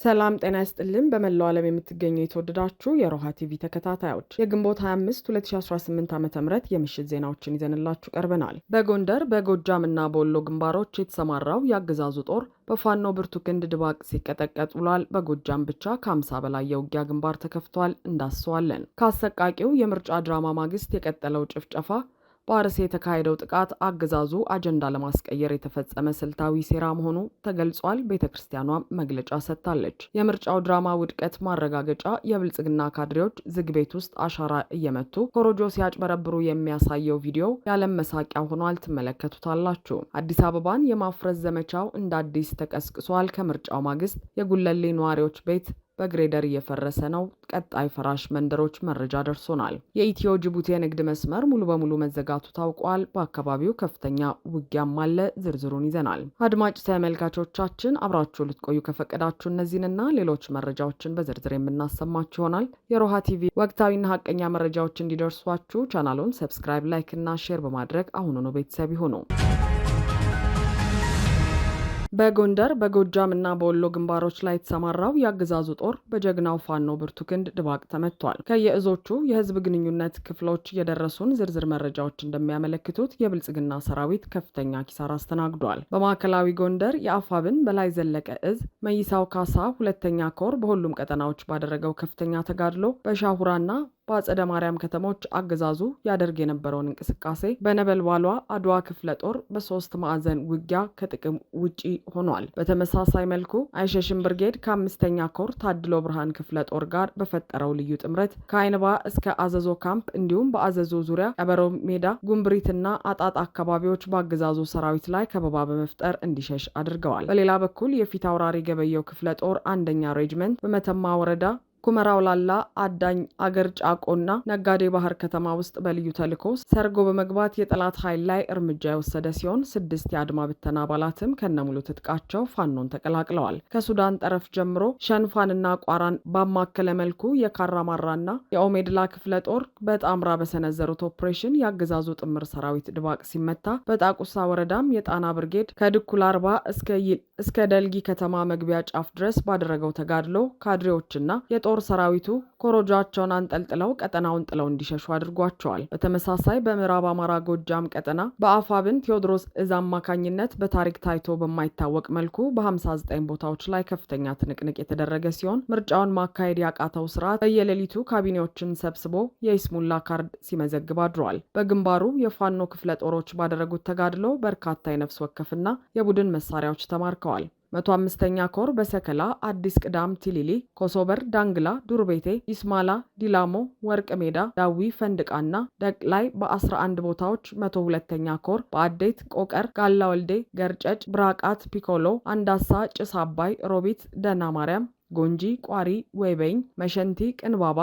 ሰላም ጤና ይስጥልን። በመላው ዓለም የምትገኙ የተወደዳችሁ የሮሃ ቲቪ ተከታታዮች የግንቦት 25 2018 ዓ.ም የምሽት ዜናዎችን ይዘንላችሁ ቀርበናል። በጎንደር በጎጃም እና በወሎ ግንባሮች የተሰማራው የአገዛዙ ጦር በፋኖ ብርቱ ክንድ ድባቅ ሲቀጠቀጥ ውሏል። በጎጃም ብቻ ከ50 በላይ የውጊያ ግንባር ተከፍቷል። እንዳስሰዋለን። ከአሰቃቂው የምርጫ ድራማ ማግስት የቀጠለው ጭፍጨፋ በአርሲ የተካሄደው ጥቃት አገዛዙ አጀንዳ ለማስቀየር የተፈጸመ ስልታዊ ሴራ መሆኑ ተገልጿል። ቤተክርስቲያኗም መግለጫ ሰጥታለች። የምርጫው ድራማ ውድቀት ማረጋገጫ የብልጽግና ካድሬዎች ዝግ ቤት ውስጥ አሻራ እየመቱ ኮሮጆ ሲያጭበረብሩ የሚያሳየው ቪዲዮ የዓለም መሳቂያ ሆኗል። ትመለከቱታላችሁ። አዲስ አበባን የማፍረስ ዘመቻው እንደ አዲስ ተቀስቅሷል። ከምርጫው ማግስት የጉለሌ ነዋሪዎች ቤት በግሬደር እየፈረሰ ነው። ቀጣይ ፈራሽ መንደሮች መረጃ ደርሶናል። የኢትዮ ጅቡቲ የንግድ መስመር ሙሉ በሙሉ መዘጋቱ ታውቋል። በአካባቢው ከፍተኛ ውጊያም አለ። ዝርዝሩን ይዘናል። አድማጭ ተመልካቾቻችን አብራችሁ ልትቆዩ ከፈቀዳችሁ እነዚህንና ሌሎች መረጃዎችን በዝርዝር የምናሰማችሁ ይሆናል። የሮሃ ቲቪ ወቅታዊና ሀቀኛ መረጃዎች እንዲደርሷችሁ ቻናሉን ሰብስክራይብ፣ ላይክ እና ሼር በማድረግ አሁኑኑ ቤተሰብ ይሁኑ። በጎንደር በጎጃም እና በወሎ ግንባሮች ላይ የተሰማራው የአገዛዙ ጦር በጀግናው ፋኖ ብርቱ ክንድ ድባቅ ተመቷል። ከየእዞቹ የህዝብ ግንኙነት ክፍሎች የደረሱን ዝርዝር መረጃዎች እንደሚያመለክቱት የብልጽግና ሰራዊት ከፍተኛ ኪሳራ አስተናግዷል። በማዕከላዊ ጎንደር የአፋብን በላይ ዘለቀ እዝ መይሳው ካሳ ሁለተኛ ኮር በሁሉም ቀጠናዎች ባደረገው ከፍተኛ ተጋድሎ በሻሁራና በአጸደ ማርያም ከተሞች አገዛዙ ያደርግ የነበረውን እንቅስቃሴ በነበልባሏ አድዋ ክፍለ ጦር በሶስት ማዕዘን ውጊያ ከጥቅም ውጪ ሆኗል። በተመሳሳይ መልኩ አይሸሽም ብርጌድ ከአምስተኛ ኮር ታድሎ ብርሃን ክፍለ ጦር ጋር በፈጠረው ልዩ ጥምረት ከአይንባ እስከ አዘዞ ካምፕ እንዲሁም በአዘዞ ዙሪያ ቀበሮ ሜዳ፣ ጉምብሪትና አጣጥ አካባቢዎች በአገዛዙ ሰራዊት ላይ ከበባ በመፍጠር እንዲሸሽ አድርገዋል። በሌላ በኩል የፊት አውራሪ ገበየው ክፍለ ጦር አንደኛ ሬጅመንት በመተማ ወረዳ ኩመራው ላላ አዳኝ አገር ጫቆና ነጋዴ ባህር ከተማ ውስጥ በልዩ ተልዕኮ ሰርጎ በመግባት የጠላት ኃይል ላይ እርምጃ የወሰደ ሲሆን 6 የአድማ ብተና አባላትም ከነሙሉ ትጥቃቸው ፋኖን ተቀላቅለዋል። ከሱዳን ጠረፍ ጀምሮ ሸንፋንና ቋራን ባማከለ መልኩ የካራማራና የኦሜድላ ክፍለ ጦር በጣምራ በሰነዘሩት ኦፕሬሽን የአገዛዙ ጥምር ሰራዊት ድባቅ ሲመታ፣ በጣቁሳ ወረዳም የጣና ብርጌድ ከድኩል አርባ እስከ ደልጊ ከተማ መግቢያ ጫፍ ድረስ ባደረገው ተጋድሎ ካድሬዎችና የጦር ሰራዊቱ ኮሮጃቸውን አንጠልጥለው ቀጠናውን ጥለው እንዲሸሹ አድርጓቸዋል። በተመሳሳይ በምዕራብ አማራ ጎጃም ቀጠና በአፋብን ቴዎድሮስ እዝ አማካኝነት በታሪክ ታይቶ በማይታወቅ መልኩ በ59 ቦታዎች ላይ ከፍተኛ ትንቅንቅ የተደረገ ሲሆን ምርጫውን ማካሄድ ያቃተው ስርዓት በየሌሊቱ ካቢኔዎችን ሰብስቦ የይስሙላ ካርድ ሲመዘግብ አድሯል። በግንባሩ የፋኖ ክፍለ ጦሮች ባደረጉት ተጋድሎ በርካታ የነፍስ ወከፍና የቡድን መሳሪያዎች ተማርከዋል። 105ኛ ኮር በሰከላ፣ አዲስ ቅዳም፣ ቲሊሊ፣ ኮሶበር፣ ዳንግላ፣ ዱርቤቴ፣ ኢስማላ፣ ዲላሞ፣ ወርቅ ሜዳ፣ ዳዊ፣ ፈንድቃና ደቅ ላይ በ11 ቦታዎች 102ኛ ኮር በአዴት፣ ቆቀር፣ ጋላ ወልዴ፣ ገርጨጭ፣ ብራቃት፣ ፒኮሎ፣ አንዳሳ፣ ጭስ አባይ፣ ሮቢት፣ ደና ማርያም፣ ጎንጂ፣ ቋሪ፣ ወይበኝ፣ መሸንቲ፣ ቅንባባ፣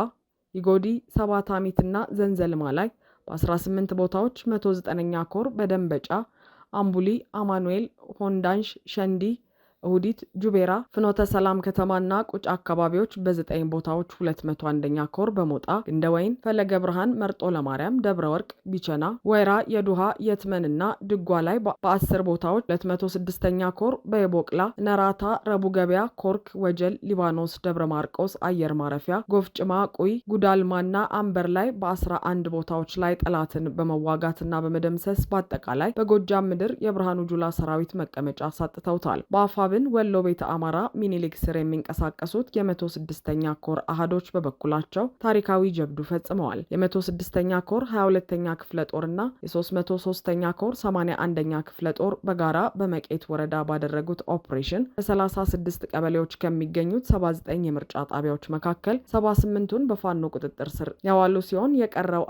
ይጎዲ፣ ሰባታሚትና ዘንዘልማ ላይ በ18 ቦታዎች 109ኛ ኮር በደንበጫ፣ አምቡሊ፣ አማኑኤል፣ ሆንዳንሽ፣ ሸንዲ፣ እሁዲት፣ ጁቤራ፣ ፍኖተ ሰላም ከተማና ቁጭ አካባቢዎች በ9 ቦታዎች 201ኛ ኮር በሞጣ ግንደወይን፣ ፈለገ ብርሃን፣ መርጦ ለማርያም፣ ደብረ ወርቅ፣ ቢቸና፣ ወይራ፣ የዱሃ፣ የትመንና ድጓ ላይ በ10 ቦታዎች 206ኛ ኮር በየቦቅላ፣ ነራታ፣ ረቡ ገበያ፣ ኮርክ፣ ወጀል፣ ሊባኖስ፣ ደብረ ማርቆስ አየር ማረፊያ፣ ጎፍጭማ፣ ቁይ፣ ጉዳልማና አንበር ላይ በ11 ቦታዎች ላይ ጠላትን በመዋጋትና በመደምሰስ በአጠቃላይ በጎጃም ምድር የብርሃኑ ጁላ ሰራዊት መቀመጫ አሳጥተውታል። በአፋብን ወሎ ቤተ አማራ ሚኒሊክ ስር የሚንቀሳቀሱት የ106ኛ ኮር አሃዶች በበኩላቸው ታሪካዊ ጀብዱ ፈጽመዋል። የ106ኛ ኮር 22ኛ ክፍለ ጦርና የ303ኛ ኮር 81ኛ ክፍለ ጦር በጋራ በመቄት ወረዳ ባደረጉት ኦፕሬሽን በ36 ቀበሌዎች ከሚገኙት 79 የምርጫ ጣቢያዎች መካከል 78ቱን በፋኖ ቁጥጥር ስር የዋሉ ሲሆን የቀረው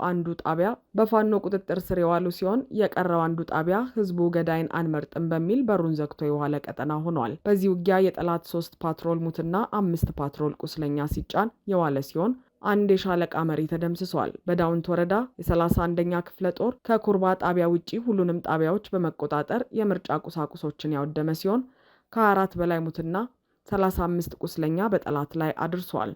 አንዱ ጣቢያ ህዝቡ ገዳይን አንመርጥም በሚል በሩን ዘግቶ የዋለ ቀጠና ሆኗል። በዚህ ውጊያ የጠላት 3 ፓትሮል ሙትና 5 ፓትሮል ቁስለኛ ሲጫን የዋለ ሲሆን አንድ የሻለቃ መሪ ተደምስሷል። በዳውንት ወረዳ የ31ኛ ክፍለ ጦር ከኩርባ ጣቢያ ውጪ ሁሉንም ጣቢያዎች በመቆጣጠር የምርጫ ቁሳቁሶችን ያወደመ ሲሆን ከ4 በላይ ሙትና 35 ቁስለኛ በጠላት ላይ አድርሷል።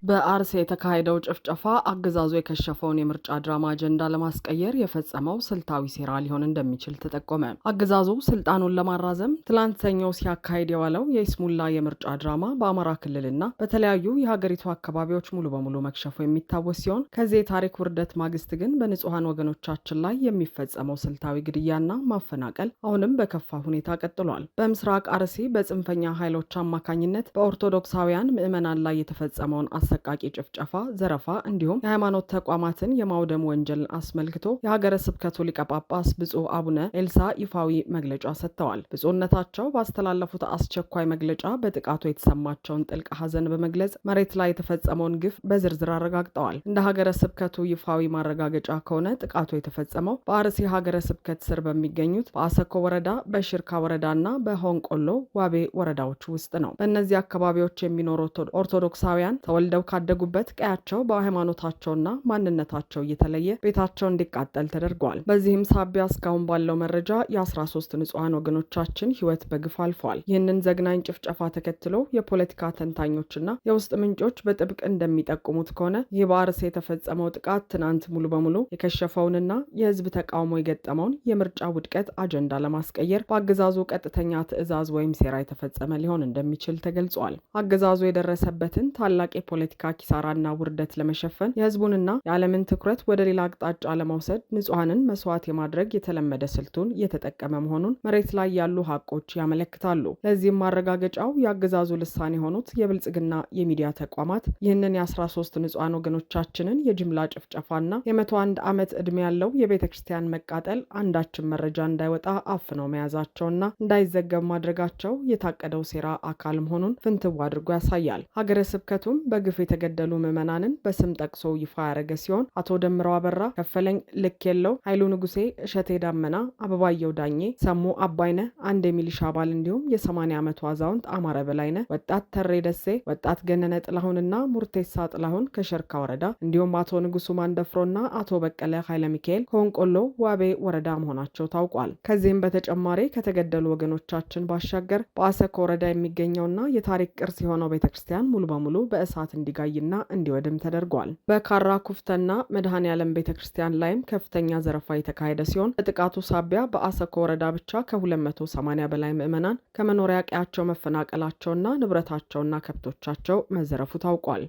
በአርሲ የተካሄደው ጭፍጨፋ አገዛዙ የከሸፈውን የምርጫ ድራማ አጀንዳ ለማስቀየር የፈጸመው ስልታዊ ሴራ ሊሆን እንደሚችል ተጠቆመ። አገዛዙ ስልጣኑን ለማራዘም ትላንት ሰኞ ሲያካሂድ የዋለው የይስሙላ የምርጫ ድራማ በአማራ ክልልና በተለያዩ የሀገሪቱ አካባቢዎች ሙሉ በሙሉ መክሸፉ የሚታወስ ሲሆን ከዚህ የታሪክ ውርደት ማግስት ግን በንጹሐን ወገኖቻችን ላይ የሚፈጸመው ስልታዊ ግድያና ማፈናቀል አሁንም በከፋ ሁኔታ ቀጥሏል። በምስራቅ አርሲ በጽንፈኛ ኃይሎች አማካኝነት በኦርቶዶክሳውያን ምዕመናን ላይ የተፈጸመውን አሰቃቂ ጭፍጨፋ፣ ዘረፋ እንዲሁም የሃይማኖት ተቋማትን የማውደም ወንጀልን አስመልክቶ የሀገረ ስብከቱ ሊቀ ጳጳስ ብፁዕ አቡነ ኤልሳ ይፋዊ መግለጫ ሰጥተዋል። ብፁዕነታቸው ባስተላለፉት አስቸኳይ መግለጫ በጥቃቱ የተሰማቸውን ጥልቅ ሐዘን በመግለጽ መሬት ላይ የተፈጸመውን ግፍ በዝርዝር አረጋግጠዋል። እንደ ሀገረ ስብከቱ ይፋዊ ማረጋገጫ ከሆነ ጥቃቱ የተፈጸመው በአርሲ ሀገረ ስብከት ስር በሚገኙት በአሰኮ ወረዳ፣ በሽርካ ወረዳና በሆንቆሎ ዋቤ ወረዳዎች ውስጥ ነው። በእነዚህ አካባቢዎች የሚኖሩ ኦርቶዶክሳውያን ተወልደው ካደጉበት ቀያቸው በሃይማኖታቸውና ማንነታቸው እየተለየ ቤታቸው እንዲቃጠል ተደርጓል። በዚህም ሳቢያ እስካሁን ባለው መረጃ የ13 ንጹሐን ወገኖቻችን ሕይወት በግፍ አልፏል። ይህንን ዘግናኝ ጭፍጨፋ ተከትሎ የፖለቲካ ተንታኞችና የውስጥ ምንጮች በጥብቅ እንደሚጠቁሙት ከሆነ ይህ በአርሲ የተፈጸመው ጥቃት ትናንት ሙሉ በሙሉ የከሸፈውንና የህዝብ ተቃውሞ የገጠመውን የምርጫ ውድቀት አጀንዳ ለማስቀየር በአገዛዙ ቀጥተኛ ትዕዛዝ ወይም ሴራ የተፈጸመ ሊሆን እንደሚችል ተገልጿል። አገዛዙ የደረሰበትን ታላቅ የፖለቲካ ኪሳራና ውርደት ለመሸፈን የህዝቡንና የዓለምን ትኩረት ወደ ሌላ አቅጣጫ ለመውሰድ ንጹሐንን መስዋዕት የማድረግ የተለመደ ስልቱን እየተጠቀመ መሆኑን መሬት ላይ ያሉ ሀቆች ያመለክታሉ። ለዚህም ማረጋገጫው የአገዛዙ ልሳን የሆኑት የብልጽግና የሚዲያ ተቋማት ይህንን የ13 ንጹሐን ወገኖቻችንን የጅምላ ጭፍጨፋና የ101 ዓመት ዕድሜ ያለው የቤተ ክርስቲያን መቃጠል አንዳችን መረጃ እንዳይወጣ አፍነው መያዛቸውና እንዳይዘገብ ማድረጋቸው የታቀደው ሴራ አካል መሆኑን ፍንትው አድርጎ ያሳያል። ሀገረ ስብከቱም በግፍ የተገደሉ ምዕመናንን በስም ጠቅሶ ይፋ ያደረገ ሲሆን አቶ ደምረው አበራ፣ ከፈለኝ ልክ የለው፣ ኃይሉ ንጉሴ፣ እሸቴ ዳመና፣ አበባየው ዳኜ፣ ሰሙ አባይነህ፣ አንድ የሚሊሻ አባል እንዲሁም የ80 ዓመቱ አዛውንት አማረ በላይነህ፣ ወጣት ተሬ ደሴ፣ ወጣት ገነነ ጥላሁንና ሙርቴሳ ጥላሁን ከሸርካ ወረዳ እንዲሁም አቶ ንጉሱ ማንደፍሮና አቶ በቀለ ኃይለ ሚካኤል ከሆንቆሎ ዋቤ ወረዳ መሆናቸው ታውቋል። ከዚህም በተጨማሪ ከተገደሉ ወገኖቻችን ባሻገር በአሰኮ ወረዳ የሚገኘውና የታሪክ ቅርስ የሆነው ቤተክርስቲያን ሙሉ በሙሉ በእሳት እንዲጋይና እንዲወድም ተደርጓል። በካራ ኩፍተና መድኃኔ ዓለም ቤተክርስቲያን ላይም ከፍተኛ ዘረፋ የተካሄደ ሲሆን በጥቃቱ ሳቢያ በአሰኮ ወረዳ ብቻ ከ280 በላይ ምዕመናን ከመኖሪያ ቀያቸው መፈናቀላቸውና ንብረታቸውና ከብቶቻቸው መዘረፉ ታውቋል።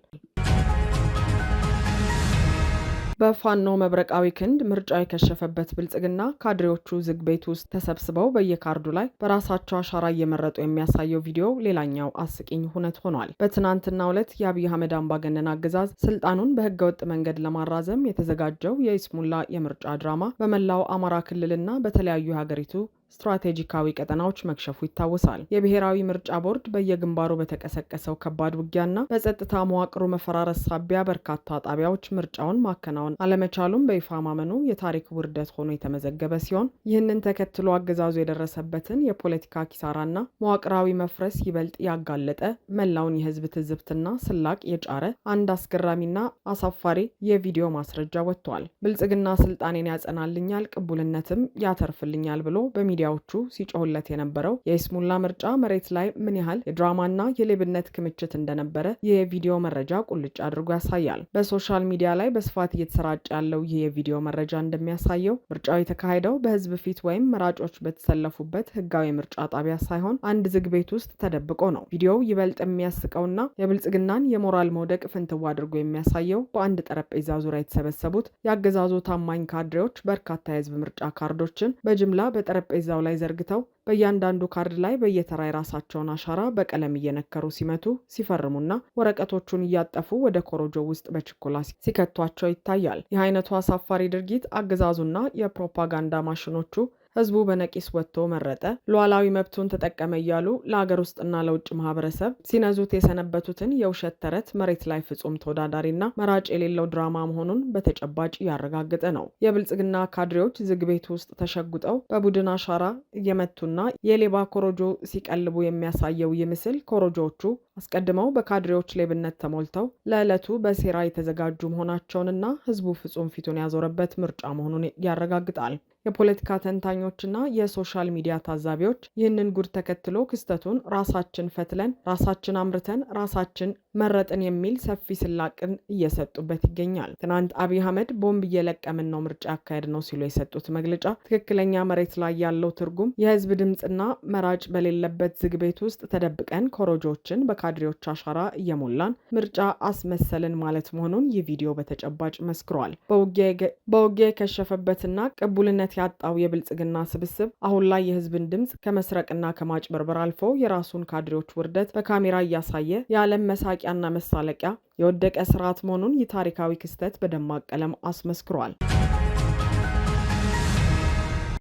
በፋኖ መብረቃዊ ክንድ ምርጫው የከሸፈበት ብልጽግና ካድሬዎቹ ዝግ ቤት ውስጥ ተሰብስበው በየካርዱ ላይ በራሳቸው አሻራ እየመረጡ የሚያሳየው ቪዲዮ ሌላኛው አስቂኝ ሁነት ሆኗል። በትናንትናው ዕለት የአብይ አህመድ አምባገነን አገዛዝ ስልጣኑን በህገወጥ መንገድ ለማራዘም የተዘጋጀው የይስሙላ የምርጫ ድራማ በመላው አማራ ክልልና በተለያዩ የሀገሪቱ ስትራቴጂካዊ ቀጠናዎች መክሸፉ ይታወሳል። የብሔራዊ ምርጫ ቦርድ በየግንባሩ በተቀሰቀሰው ከባድ ውጊያና በጸጥታ መዋቅሩ መፈራረስ ሳቢያ በርካታ ጣቢያዎች ምርጫውን ማከናወን አለመቻሉም በይፋ ማመኑ የታሪክ ውርደት ሆኖ የተመዘገበ ሲሆን ይህንን ተከትሎ አገዛዙ የደረሰበትን የፖለቲካ ኪሳራና መዋቅራዊ መፍረስ ይበልጥ ያጋለጠ መላውን የህዝብ ትዝብትና ስላቅ የጫረ አንድ አስገራሚና አሳፋሪ የቪዲዮ ማስረጃ ወጥቷል። ብልጽግና ስልጣኔን ያጸናልኛል፣ ቅቡልነትም ያተርፍልኛል ብሎ በሚዲያዎቹ ሲጮህለት የነበረው የይስሙላ ምርጫ መሬት ላይ ምን ያህል የድራማና የሌብነት ክምችት እንደነበረ ይህ የቪዲዮ መረጃ ቁልጭ አድርጎ ያሳያል። በሶሻል ሚዲያ ላይ በስፋት እየተሰራጨ ያለው ይህ የቪዲዮ መረጃ እንደሚያሳየው ምርጫው የተካሄደው በህዝብ ፊት ወይም መራጮች በተሰለፉበት ህጋዊ ምርጫ ጣቢያ ሳይሆን አንድ ዝግ ቤት ውስጥ ተደብቆ ነው። ቪዲዮው ይበልጥ የሚያስቀውና የብልጽግናን የሞራል መውደቅ ፍንትው አድርጎ የሚያሳየው በአንድ ጠረጴዛ ዙሪያ የተሰበሰቡት የአገዛዙ ታማኝ ካድሬዎች በርካታ የህዝብ ምርጫ ካርዶችን በጅምላ በጠረጴዛው ላይ ዘርግተው በእያንዳንዱ ካርድ ላይ በየተራ የራሳቸውን አሻራ በቀለም እየነከሩ ሲመቱ፣ ሲፈርሙና ወረቀቶቹን እያጠፉ ወደ ኮሮጆ ውስጥ በችኮላ ሲከቷቸው ይታያል። ይህ አይነቱ አሳፋሪ ድርጊት አገዛዙና የፕሮፓጋንዳ ማሽኖቹ ህዝቡ በነቂስ ወጥቶ መረጠ፣ ሉዓላዊ መብቱን ተጠቀመ እያሉ ለሀገር ውስጥና ለውጭ ማህበረሰብ ሲነዙት የሰነበቱትን የውሸት ተረት መሬት ላይ ፍጹም ተወዳዳሪና መራጭ የሌለው ድራማ መሆኑን በተጨባጭ እያረጋገጠ ነው። የብልጽግና ካድሬዎች ዝግ ቤት ውስጥ ተሸጉጠው በቡድን አሻራ እየመቱና የሌባ ኮሮጆ ሲቀልቡ የሚያሳየው ይህ ምስል ኮሮጆዎቹ አስቀድመው በካድሬዎች ሌብነት ተሞልተው ለዕለቱ በሴራ የተዘጋጁ መሆናቸውንና ህዝቡ ፍጹም ፊቱን ያዞረበት ምርጫ መሆኑን ያረጋግጣል። የፖለቲካ ተንታኞችና የሶሻል ሚዲያ ታዛቢዎች ይህንን ጉድ ተከትሎ ክስተቱን ራሳችን ፈትለን ራሳችን አምርተን ራሳችን መረጥን የሚል ሰፊ ስላቅን እየሰጡበት ይገኛል። ትናንት አብይ አህመድ ቦምብ እየለቀምን ነው ምርጫ ያካሄድ ነው ሲሉ የሰጡት መግለጫ ትክክለኛ መሬት ላይ ያለው ትርጉም የህዝብ ድምፅና መራጭ በሌለበት ዝግ ቤት ውስጥ ተደብቀን ኮሮጆችን በካድሬዎች አሻራ እየሞላን ምርጫ አስመሰልን ማለት መሆኑን ይህ ቪዲዮ በተጨባጭ መስክሯል። በውጊያ የከሸፈበትና ቅቡልነት ያጣው የብልጽግና ስብስብ አሁን ላይ የህዝብን ድምፅ ከመስረቅና ከማጭበርበር አልፎ የራሱን ካድሬዎች ውርደት በካሜራ እያሳየ የዓለም መሳቂያና መሳለቂያ የወደቀ ስርዓት መሆኑን ይህ ታሪካዊ ክስተት በደማቅ ቀለም አስመስክሯል።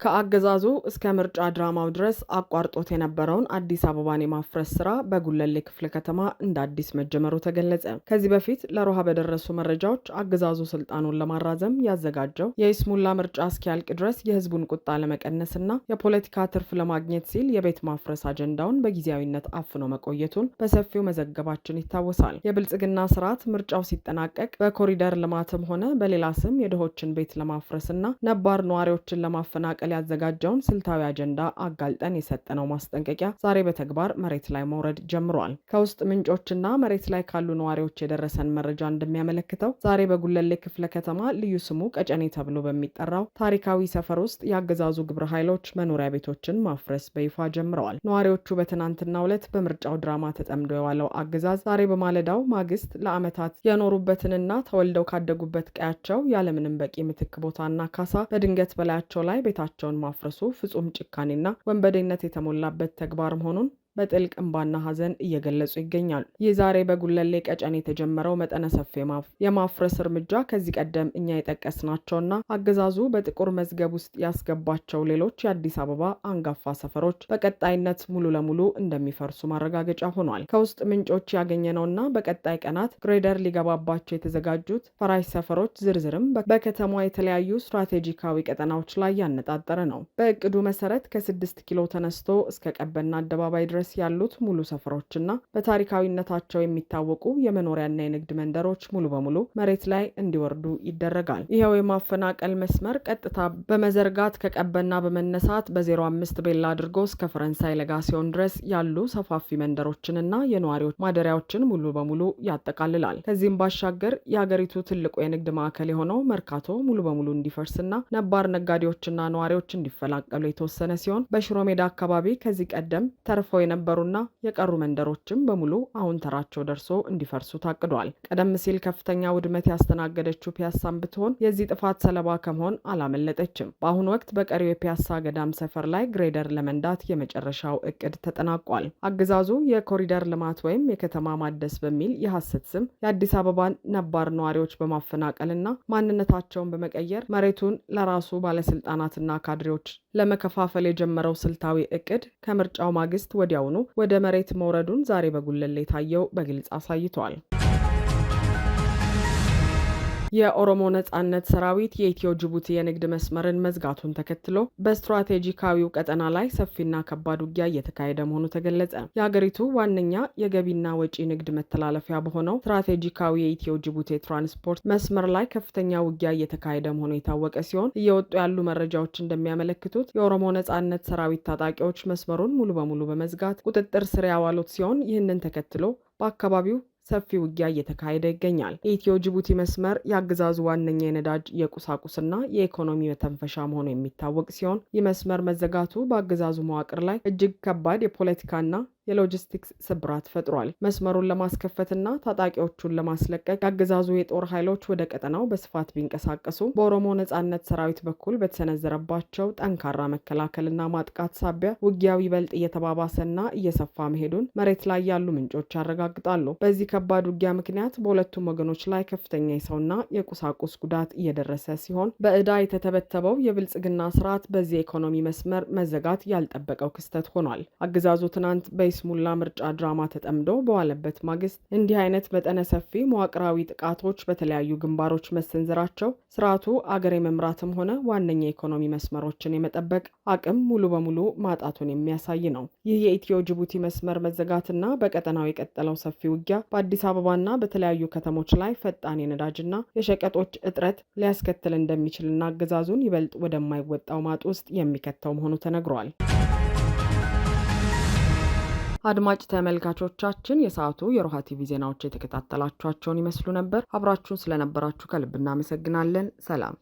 ከአገዛዙ እስከ ምርጫ ድራማው ድረስ አቋርጦት የነበረውን አዲስ አበባን የማፍረስ ስራ በጉለሌ ክፍለ ከተማ እንደ አዲስ መጀመሩ ተገለጸ። ከዚህ በፊት ለሮሃ በደረሱ መረጃዎች አገዛዙ ስልጣኑን ለማራዘም ያዘጋጀው የይስሙላ ምርጫ እስኪያልቅ ድረስ የህዝቡን ቁጣ ለመቀነስና የፖለቲካ ትርፍ ለማግኘት ሲል የቤት ማፍረስ አጀንዳውን በጊዜያዊነት አፍኖ መቆየቱን በሰፊው መዘገባችን ይታወሳል። የብልጽግና ስርዓት ምርጫው ሲጠናቀቅ በኮሪደር ልማትም ሆነ በሌላ ስም የድሆችን ቤት ለማፍረስና ነባር ነዋሪዎችን ለማፈናቀል ያዘጋጀውን ስልታዊ አጀንዳ አጋልጠን የሰጠነው ማስጠንቀቂያ ዛሬ በተግባር መሬት ላይ መውረድ ጀምሯል። ከውስጥ ምንጮችና መሬት ላይ ካሉ ነዋሪዎች የደረሰን መረጃ እንደሚያመለክተው ዛሬ በጉለሌ ክፍለ ከተማ ልዩ ስሙ ቀጨኔ ተብሎ በሚጠራው ታሪካዊ ሰፈር ውስጥ የአገዛዙ ግብረ ኃይሎች መኖሪያ ቤቶችን ማፍረስ በይፋ ጀምረዋል። ነዋሪዎቹ በትናንትናው ዕለት በምርጫው ድራማ ተጠምዶ የዋለው አገዛዝ ዛሬ በማለዳው ማግስት ለዓመታት የኖሩበትንና ተወልደው ካደጉበት ቀያቸው ያለምንም በቂ ምትክ ቦታና ካሳ በድንገት በላያቸው ላይ ቤታቸው ማፍረሱ ፍጹም ጭካኔና ወንበዴነት የተሞላበት ተግባር መሆኑን በጥልቅ እንባና ሐዘን እየገለጹ ይገኛሉ። ይህ ዛሬ በጉለሌ ቀጨኔ የተጀመረው መጠነ ሰፊ የማፍረስ እርምጃ ከዚህ ቀደም እኛ የጠቀስናቸውና አገዛዙ በጥቁር መዝገብ ውስጥ ያስገባቸው ሌሎች የአዲስ አበባ አንጋፋ ሰፈሮች በቀጣይነት ሙሉ ለሙሉ እንደሚፈርሱ ማረጋገጫ ሆኗል። ከውስጥ ምንጮች ያገኘነውና በቀጣይ ቀናት ግሬደር ሊገባባቸው የተዘጋጁት ፈራሽ ሰፈሮች ዝርዝርም በከተማዋ የተለያዩ ስትራቴጂካዊ ቀጠናዎች ላይ ያነጣጠረ ነው። በእቅዱ መሰረት ከ6 ኪሎ ተነስቶ እስከ ቀበና አደባባይ ድረስ ያሉት ሙሉ ሰፈሮችና በታሪካዊነታቸው የሚታወቁ የመኖሪያና የንግድ መንደሮች ሙሉ በሙሉ መሬት ላይ እንዲወርዱ ይደረጋል። ይኸው የማፈናቀል መስመር ቀጥታ በመዘርጋት ከቀበና በመነሳት በ05 ቤላ አድርጎ እስከ ፈረንሳይ ለጋሲዮን ድረስ ያሉ ሰፋፊ መንደሮችንና የነዋሪዎች ማደሪያዎችን ሙሉ በሙሉ ያጠቃልላል። ከዚህም ባሻገር የሀገሪቱ ትልቁ የንግድ ማዕከል የሆነው መርካቶ ሙሉ በሙሉ እንዲፈርስና ነባር ነጋዴዎችና ነዋሪዎች እንዲፈላቀሉ የተወሰነ ሲሆን በሽሮ ሜዳ አካባቢ ከዚህ ቀደም ተርፈው የነበሩና የቀሩ መንደሮችም በሙሉ አሁን ተራቸው ደርሶ እንዲፈርሱ ታቅዷል። ቀደም ሲል ከፍተኛ ውድመት ያስተናገደችው ፒያሳም ብትሆን የዚህ ጥፋት ሰለባ ከመሆን አላመለጠችም። በአሁኑ ወቅት በቀሪው የፒያሳ ገዳም ሰፈር ላይ ግሬደር ለመንዳት የመጨረሻው እቅድ ተጠናቋል። አገዛዙ የኮሪደር ልማት ወይም የከተማ ማደስ በሚል የሐሰት ስም የአዲስ አበባን ነባር ነዋሪዎች በማፈናቀልና ማንነታቸውን በመቀየር መሬቱን ለራሱ ባለስልጣናትና ካድሬዎች ለመከፋፈል የጀመረው ስልታዊ እቅድ ከምርጫው ማግስት ወዲያውኑ ወደ መሬት መውረዱን ዛሬ በጉለሌ ታየው በግልጽ አሳይቷል። የኦሮሞ ነጻነት ሰራዊት የኢትዮ ጅቡቲ የንግድ መስመርን መዝጋቱን ተከትሎ በስትራቴጂካዊው ቀጠና ላይ ሰፊና ከባድ ውጊያ እየተካሄደ መሆኑ ተገለጸ። የሀገሪቱ ዋነኛ የገቢና ወጪ ንግድ መተላለፊያ በሆነው ስትራቴጂካዊ የኢትዮ ጅቡቲ ትራንስፖርት መስመር ላይ ከፍተኛ ውጊያ እየተካሄደ መሆኑ የታወቀ ሲሆን እየወጡ ያሉ መረጃዎች እንደሚያመለክቱት የኦሮሞ ነጻነት ሰራዊት ታጣቂዎች መስመሩን ሙሉ በሙሉ በመዝጋት ቁጥጥር ስር ያዋሉት ሲሆን ይህንን ተከትሎ በአካባቢው ሰፊ ውጊያ እየተካሄደ ይገኛል። የኢትዮ ጅቡቲ መስመር የአገዛዙ ዋነኛ የነዳጅ የቁሳቁስና የኢኮኖሚ መተንፈሻ መሆኑ የሚታወቅ ሲሆን ይህ መስመር መዘጋቱ በአገዛዙ መዋቅር ላይ እጅግ ከባድ የፖለቲካና የሎጂስቲክስ ስብራት ፈጥሯል። መስመሩን ለማስከፈትና ታጣቂዎቹን ለማስለቀቅ የአገዛዙ የጦር ኃይሎች ወደ ቀጠናው በስፋት ቢንቀሳቀሱ በኦሮሞ ነጻነት ሰራዊት በኩል በተሰነዘረባቸው ጠንካራ መከላከልና ማጥቃት ሳቢያ ውጊያው ይበልጥ እየተባባሰና እየሰፋ መሄዱን መሬት ላይ ያሉ ምንጮች ያረጋግጣሉ። በዚህ ከባድ ውጊያ ምክንያት በሁለቱም ወገኖች ላይ ከፍተኛ የሰውና የቁሳቁስ ጉዳት እየደረሰ ሲሆን በዕዳ የተተበተበው የብልጽግና ስርዓት በዚህ የኢኮኖሚ መስመር መዘጋት ያልጠበቀው ክስተት ሆኗል። አገዛዙ ትናንት በይስሙላ ምርጫ ድራማ ተጠምዶ በዋለበት ማግስት እንዲህ አይነት መጠነ ሰፊ መዋቅራዊ ጥቃቶች በተለያዩ ግንባሮች መሰንዘራቸው ስርዓቱ አገር የመምራትም ሆነ ዋነኛ የኢኮኖሚ መስመሮችን የመጠበቅ አቅም ሙሉ በሙሉ ማጣቱን የሚያሳይ ነው። ይህ የኢትዮ ጅቡቲ መስመር መዘጋትና በቀጠናው የቀጠለው ሰፊ ውጊያ በአዲስ አበባና በተለያዩ ከተሞች ላይ ፈጣን የነዳጅና የሸቀጦች እጥረት ሊያስከትል እንደሚችልና አገዛዙን ይበልጥ ወደማይወጣው ማጥ ውስጥ የሚከተው መሆኑ ተነግሯል። አድማጭ ተመልካቾቻችን የሰዓቱ የሮሃ ቲቪ ዜናዎች የተከታተላችኋቸውን ይመስሉ ነበር። አብራችሁን ስለነበራችሁ ከልብ እናመሰግናለን። ሰላም።